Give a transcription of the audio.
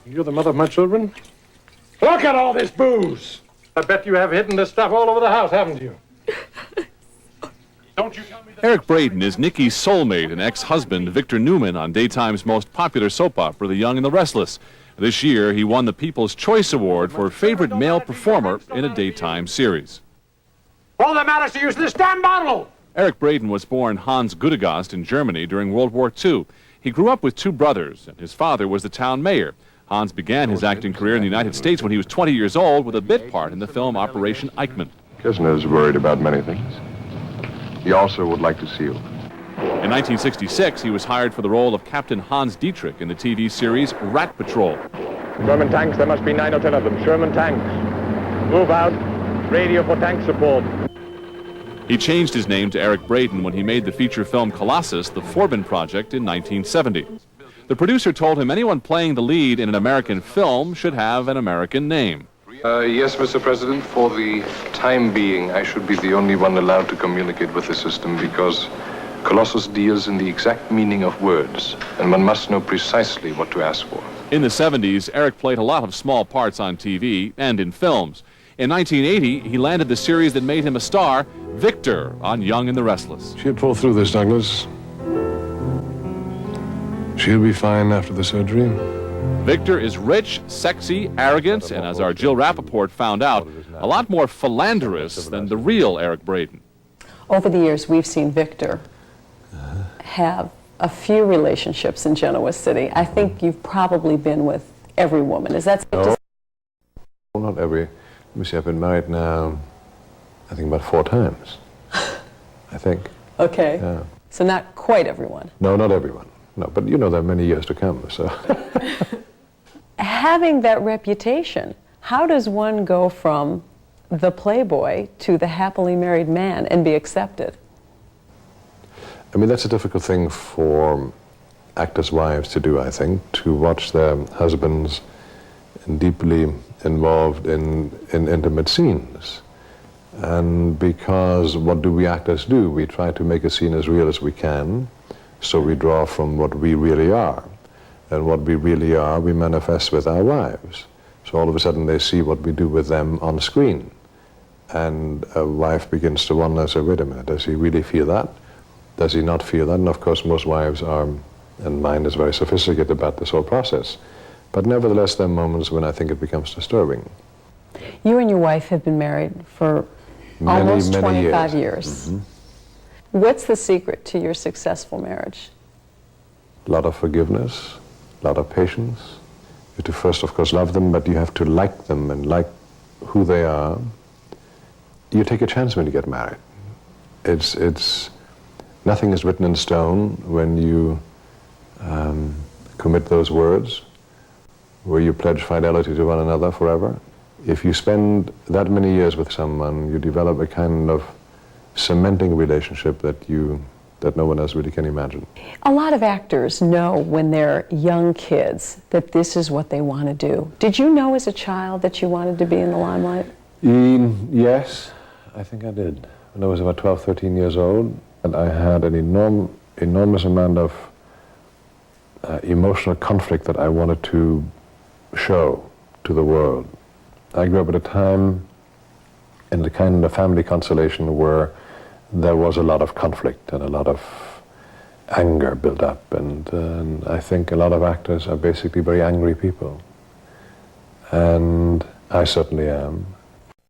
You're the mother of my children? Look at all this booze! I bet you have hidden this stuff all over the house, haven't you? Don't you tell me that... Eric Braeden is Nikki's soulmate and ex-husband, Victor Newman, on daytime's most popular soap opera, The Young and the Restless. This year, he won the People's Choice Award for Favorite Male Performer in a daytime series. All that matters to you is this damn bottle! Eric Braeden was born Hans Gudegast in Germany during World War II. He grew up with two brothers, and his father was the town mayor. Hans began his acting career in the United States when he was 20 years old with a bit part in the film Operation Eichmann. Kisner's worried about many things. He also would like to see you. In 1966, he was hired for the role of Captain Hans Dietrich in the TV series Rat Patrol. Sherman tanks, there must be 9 or 10 of them. Sherman tanks. Move out. Radio for tank support. He changed his name to Eric Braeden when he made the feature film Colossus, The Forbin Project, in 1970. The producer told him anyone playing the lead in an American film should have an American name. Yes, Mr. President, for the time being, I should be the only one allowed to communicate with the system because Colossus deals in the exact meaning of words, and one must know precisely what to ask for. In the 70s, Eric played a lot of small parts on TV and in films. In 1980, he landed the series that made him a star, Victor, on Young and the Restless. She'll pull through this, Douglas. She'll be fine after the surgery. Victor is rich, sexy, arrogant, and as our Jill Rappaport found out, a lot more philanderous than the real Eric Braeden. Over the years, we've seen Victor have a few relationships in Genoa City. I think you've probably been with every woman. Is that safe to say? No, not every. Let me see, I've been married now, I think about 4 times, I think. Okay. Yeah. So not quite everyone. No, not everyone. No, but you know there are many years to come, so. Having that reputation, how does one go from the playboy to the happily married man and be accepted? I mean, that's a difficult thing for actors' wives to do, I think, to watch their husbands deeply involved in intimate scenes. And because what do we actors do? We try to make a scene as real as we can, so we draw from what we really are. And what we really are, we manifest with our wives. So all of a sudden they see what we do with them on screen. And a wife begins to wonder, so wait a minute, does he really feel that? Does he not feel that? And of course most wives are, and mine is very sophisticated about this whole process. But nevertheless, there are moments when I think it becomes disturbing. You and your wife have been married for almost 25 years. Mm-hmm. What's the secret to your successful marriage? A lot of forgiveness, a lot of patience. You have to first, of course, love them, but you have to like them and like who they are. You take a chance when you get married. Nothing is written in stone when you commit those words, where you pledge fidelity to one another forever. If you spend that many years with someone, you develop a kind of cementing relationship that no one else really can imagine. A lot of actors know when they're young kids that this is what they want to do. Did you know as a child that you wanted to be in the limelight? Yes, I think I did. When I was about 12, 13 years old, and I had an enormous amount of emotional conflict that I wanted to show to the world. I grew up at a time in the kind of family constellation where there was a lot of conflict and a lot of anger built up, and I think a lot of actors are basically very angry people. And I certainly am.